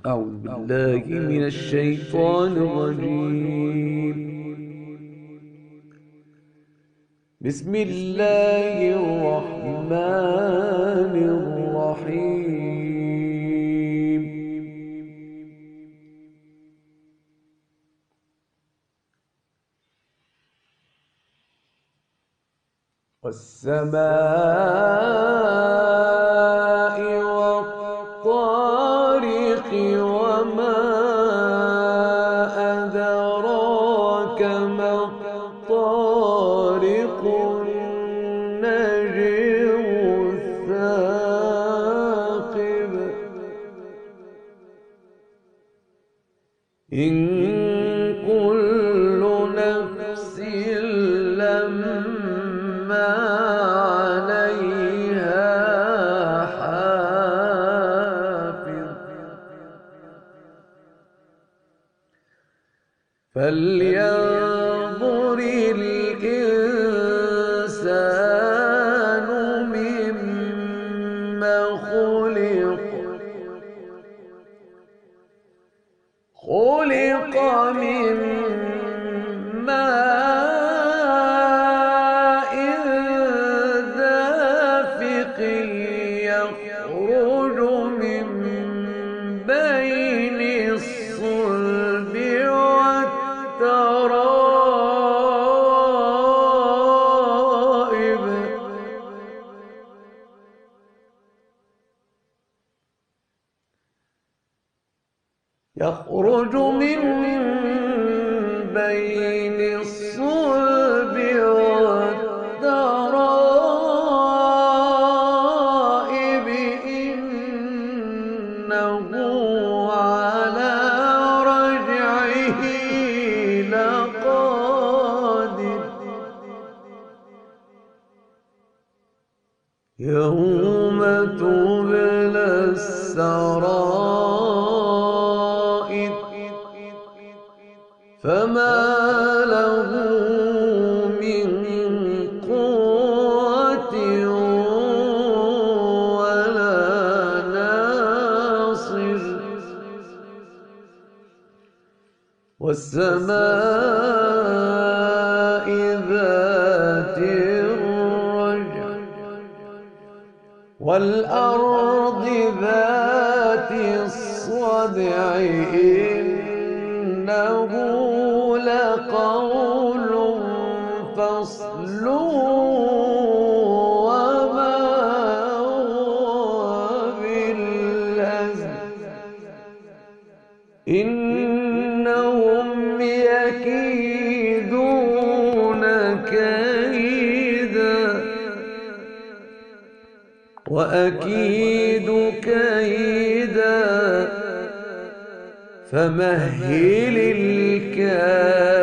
أعوذ بالله من الشيطان الرجيم. بسم الله الرحمن الرحيم. والسماء والطارق وما أدراك ما الطارق النجم الثاقب إن كل نفس لما عليها حافظ فلينظر الإنسان مما خلق من ماء دافق يخرج من بين الصلب والترائب يخرج من بين الصلب والترائب إنه على رجعه لقادر يوم تبلى السرائر فما له من قوة ولا ناصر والسماء ذات الرجع والأرض ذات الصدع إنه لقول فصل وما هو بالهزل إنهم يكيدون كيدا وأكيد كيدا فمهل الكافرين